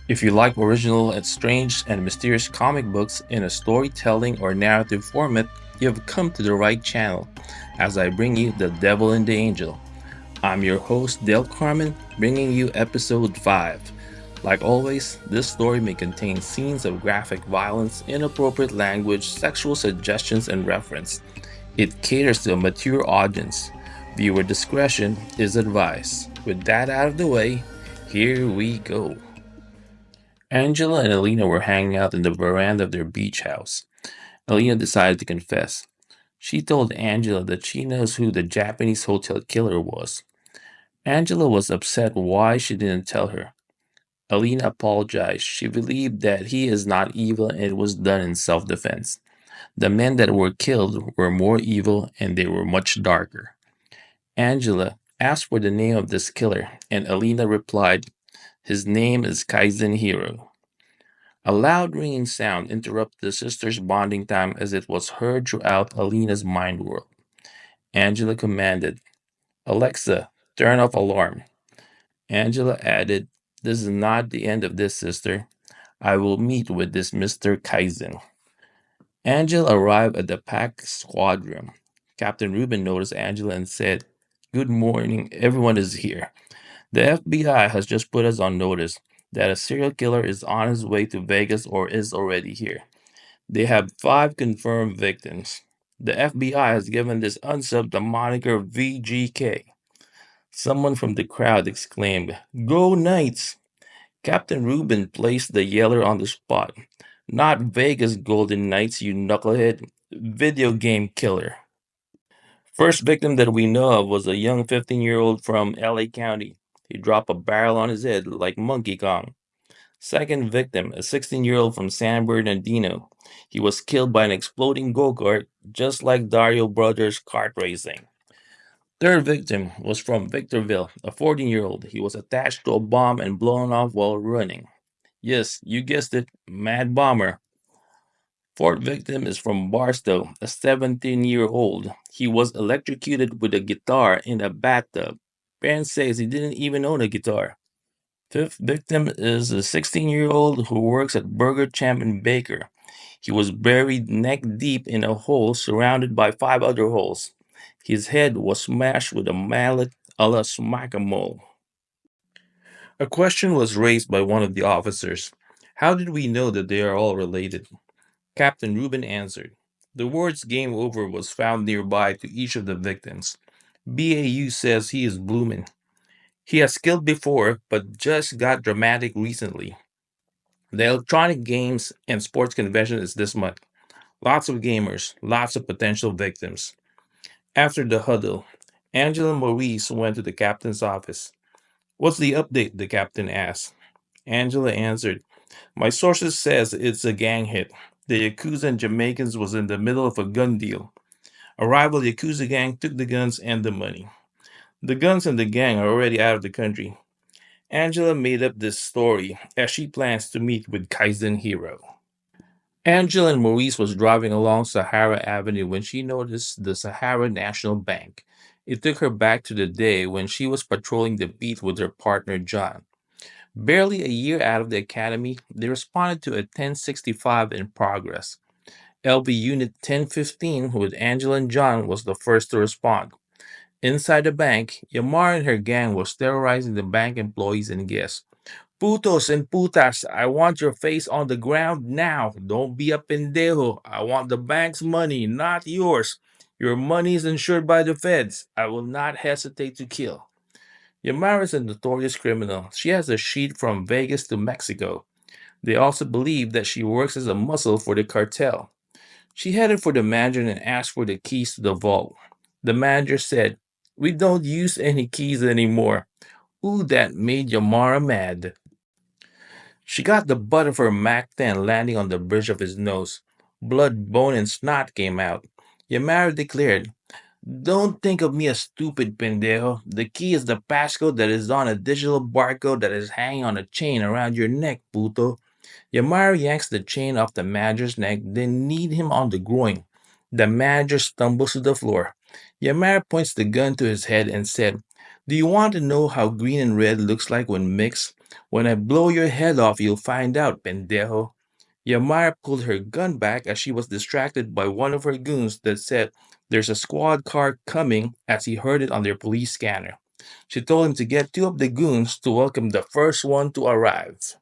If you like original and strange and mysterious comic books in a storytelling or narrative format, you have come to the right channel as I bring you The Devil and the Angel. I'm your host, Del Carmen, bringing you episode 5. Like always, this story may contain scenes of graphic violence, inappropriate language, sexual suggestions, and reference. It caters to a mature audience. Viewer discretion is advised. With that out of the way, here we go. Angela and Alina were hanging out in the veranda of their beach house. Alina decided to confess. She told Angela that she knows who the Japanese hotel killer was. Angela was upset why she didn't tell her. Alina apologized. She believed that he is not evil and it was done in self defense. The men that were killed were more evil and they were much darker. Angela asked for the name of this killer, and Alina replied, "His name is Kaizen Hero." A loud ringing sound interrupted the sisters' bonding time as it was heard throughout Alina's mind world. Angela commanded, "Alexa, turn off alarm." Angela added, "This is not the end of this, sister. I will meet with this Mr. Kaizen." Angela arrived at the pack squadron. Captain Reuben noticed Angela and said, "Good morning, everyone is here. The FBI has just put us on notice that a serial killer is on his way to Vegas or is already here. They have 5 confirmed victims. The FBI has given this unsub the moniker VGK." Someone from the crowd exclaimed, "Go Knights!" Captain Reuben placed the yeller on the spot. "Not Vegas Golden Knights, you knucklehead. Video game killer." First victim that we know of was a young 15-year-old from LA County. He dropped a barrel on his head like Monkey Kong. Second victim, a 16-year-old from San Bernardino. He was killed by an exploding go-kart, just like Dario Brothers kart racing. Third victim was from Victorville, a 14-year-old. He was attached to a bomb and blown off while running. Yes, you guessed it, Mad Bomber. Fourth victim is from Barstow, a 17-year-old. He was electrocuted with a guitar in a bathtub. Parents says he didn't even own a guitar. Fifth victim is a 16-year-old who works at Burger Champ and Baker. He was buried neck deep in a hole surrounded by 5 other holes. His head was smashed with a mallet a la smack-a-mole. A question was raised by one of the officers. How did we know that they are all related? Captain Reuben answered. The words game over was found nearby to each of the victims. BAU says he is blooming. He has killed before, but just got dramatic recently. The electronic games and sports convention is this month. Lots of gamers, lots of potential victims. After the huddle, Angela Maurice went to the captain's office. "What's the update?" the captain asked. Angela answered, "My sources says it's a gang hit. The Yakuza and Jamaicans was in the middle of a gun deal. A rival Yakuza gang took the guns and the money. The guns and the gang are already out of the country." Angela made up this story as she plans to meet with Kaizen Hero. Angela and Maurice was driving along Sahara Avenue when she noticed the Sahara National Bank. It took her back to the day when she was patrolling the beat with her partner John. Barely a year out of the academy, they responded to a 1065 in progress. LB Unit 1015 with Angela and John was the first to respond. Inside the bank, Yamar and her gang was terrorizing the bank employees and guests. "Putos and putas, I want your face on the ground now. Don't be a pendejo. I want the bank's money, not yours. Your money is insured by the feds. I will not hesitate to kill." Yamara is a notorious criminal. She has a sheet from Vegas to Mexico. They also believe that she works as a muscle for the cartel. She headed for the manager and asked for the keys to the vault. The manager said, "We don't use any keys anymore." Ooh, that made Yamara mad. She got the butt of her Mac 10 landing on the bridge of his nose. Blood, bone, and snot came out. Yamara declared, "Don't think of me as stupid, pendejo. The key is the passcode that is on a digital barcode that is hanging on a chain around your neck, puto." Yamara yanks the chain off the manager's neck, then kneed him on the groin. The manager stumbles to the floor. Yamara points the gun to his head and said, Do you want to know how green and red looks like when mixed? When I blow your head off, you'll find out, pendejo. Yamara pulled her gun back as she was distracted by one of her goons that said, "There's a squad car coming," as he heard it on their police scanner. She told him to get two of the goons to welcome the first one to arrive.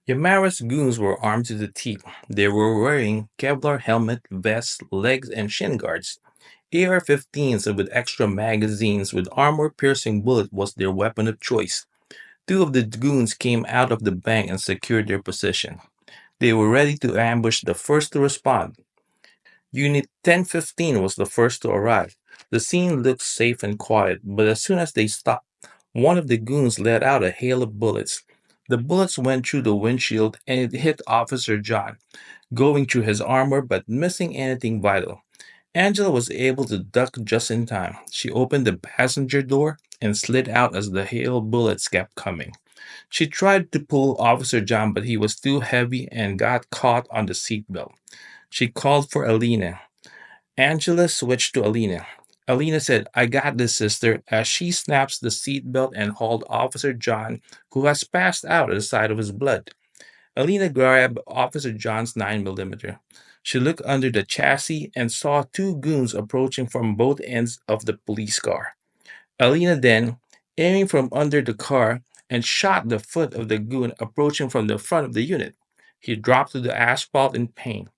Yamara's goons were armed to the teeth. They were wearing Kevlar helmet, vests, legs, and shin guards. AR-15s with extra magazines with armor-piercing bullet was their weapon of choice. Two of the goons came out of the bank and secured their position. They were ready to ambush the first to respond. Unit 1015 was the first to arrive. The scene looked safe and quiet, but as soon as they stopped, one of the goons let out a hail of bullets. The bullets went through the windshield and it hit Officer John, going through his armor but missing anything vital. Angela was able to duck just in time. She opened the passenger door and slid out as the hail of bullets kept coming. She tried to pull Officer John, but he was too heavy and got caught on the seatbelt. She called for Alina. Angela switched to Alina. Alina said, "I got this, sister," as she snaps the seatbelt and hauled Officer John, who has passed out at the sight of his blood. Alina grabbed Officer John's 9mm. She looked under the chassis and saw two goons approaching from both ends of the police car. Alina then, aiming from under the car, and shot the foot of the goon approaching from the front of the unit. He dropped to the asphalt in pain.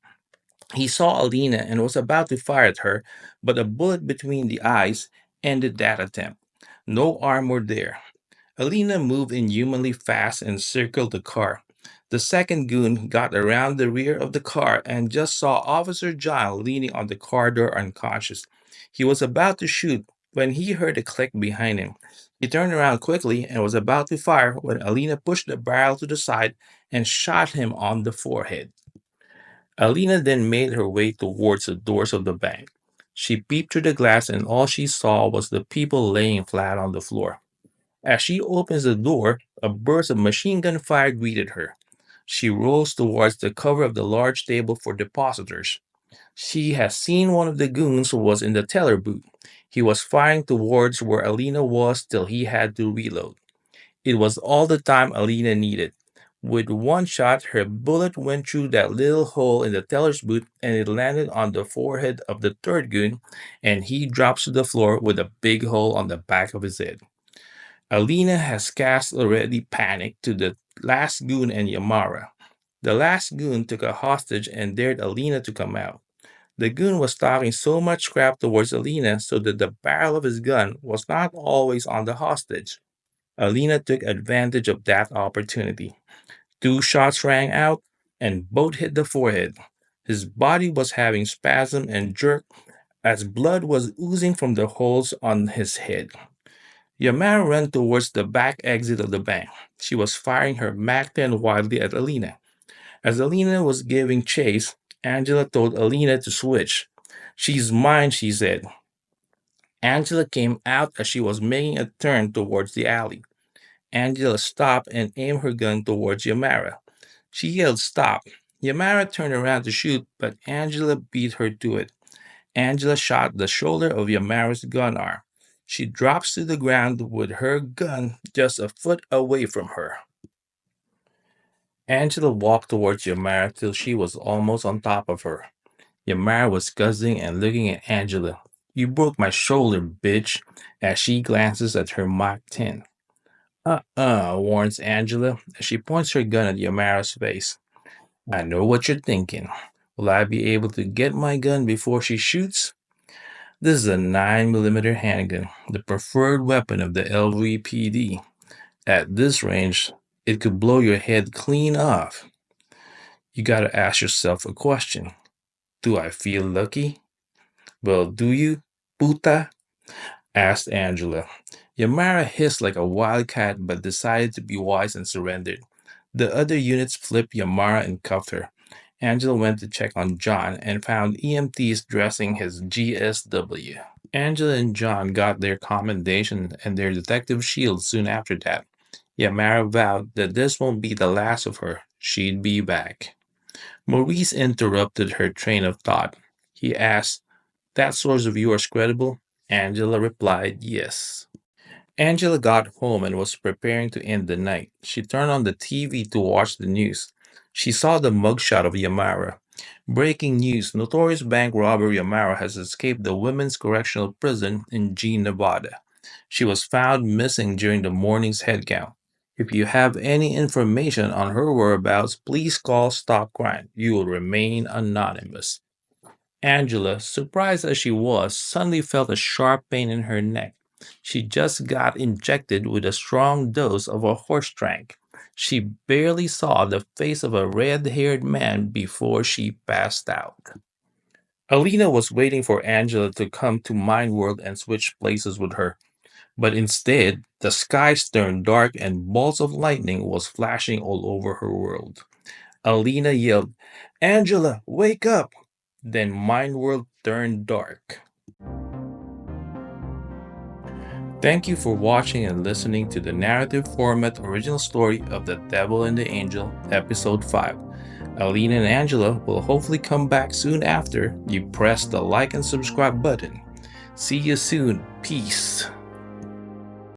He saw Alina and was about to fire at her, but a bullet between the eyes ended that attempt. No armor there. Alina moved inhumanly fast and circled the car. The second goon got around the rear of the car and just saw Officer John leaning on the car door unconscious. He was about to shoot when he heard a click behind him. He turned around quickly and was about to fire when Alina pushed the barrel to the side and shot him on the forehead. Alina then made her way towards the doors of the bank. She peeped through the glass and all she saw was the people laying flat on the floor. As she opens the door, a burst of machine gun fire greeted her. She rolls towards the cover of the large table for depositors. She has seen one of the goons who was in the teller booth. He was firing towards where Alina was till he had to reload. It was all the time Alina needed. With one shot, her bullet went through that little hole in the teller's boot and it landed on the forehead of the third goon, and he drops to the floor with a big hole on the back of his head. Alina has cast already panicked to the last goon and Yamara. The last goon took a hostage and dared Alina to come out. The goon was talking so much crap towards Alina so that the barrel of his gun was not always on the hostage. Alina took advantage of that opportunity. Two shots rang out, and both hit the forehead. His body was having spasm and jerk as blood was oozing from the holes on his head. Yamara ran towards the back exit of the bank. She was firing her Mac 10 wildly at Alina. As Alina was giving chase, Angela told Alina to switch. "She's mine," she said. Angela came out as she was making a turn towards the alley. Angela stopped and aimed her gun towards Yamara. She yelled, "Stop!" Yamara turned around to shoot, but Angela beat her to it. Angela shot the shoulder of Yamara's gun arm. She drops to the ground with her gun just a foot away from her. Angela walked towards Yamara till she was almost on top of her. Yamara was cussing and looking at Angela. "You broke my shoulder, bitch," as she glances at her Mach 10. Warns Angela as she points her gun at Yamara's face. "I know what you're thinking. Will I be able to get my gun before she shoots? This is a 9mm handgun, the preferred weapon of the LVPD. At this range, it could blow your head clean off. You gotta ask yourself a question. Do I feel lucky?" "Well, do you, puta?" asked Angela. Yamara hissed like a wildcat but decided to be wise and surrendered. The other units flipped Yamara and cuffed her. Angela went to check on John and found EMTs dressing his GSW. Angela and John got their commendation and their detective shields soon after that. Yamara vowed that this won't be the last of her. She'd be back. Maurice interrupted her train of thought. He asked, "That source of yours credible?" Angela replied, "Yes." Angela got home and was preparing to end the night. She turned on the TV to watch the news. She saw the mugshot of Yamara. Breaking news: notorious bank robber Yamara has escaped the women's correctional prison in Jean, Nevada. She was found missing during the morning's headcount. If you have any information on her whereabouts, please call Stop Crime. You will remain anonymous. Angela, surprised as she was, suddenly felt a sharp pain in her neck. She just got injected with a strong dose of a horse trank. She barely saw the face of a red haired man before she passed out. Alina was waiting for Angela to come to Mindworld and switch places with her, but instead, the skies turned dark and bolts of lightning was flashing all over her world. Alina yelled, "Angela, wake up!" Then Mindworld turned dark. Thank you for watching and listening to the narrative format original story of The Devil and the Angel, Episode 5. Alina and Angela will hopefully come back soon after you press the like and subscribe button. See you soon. Peace.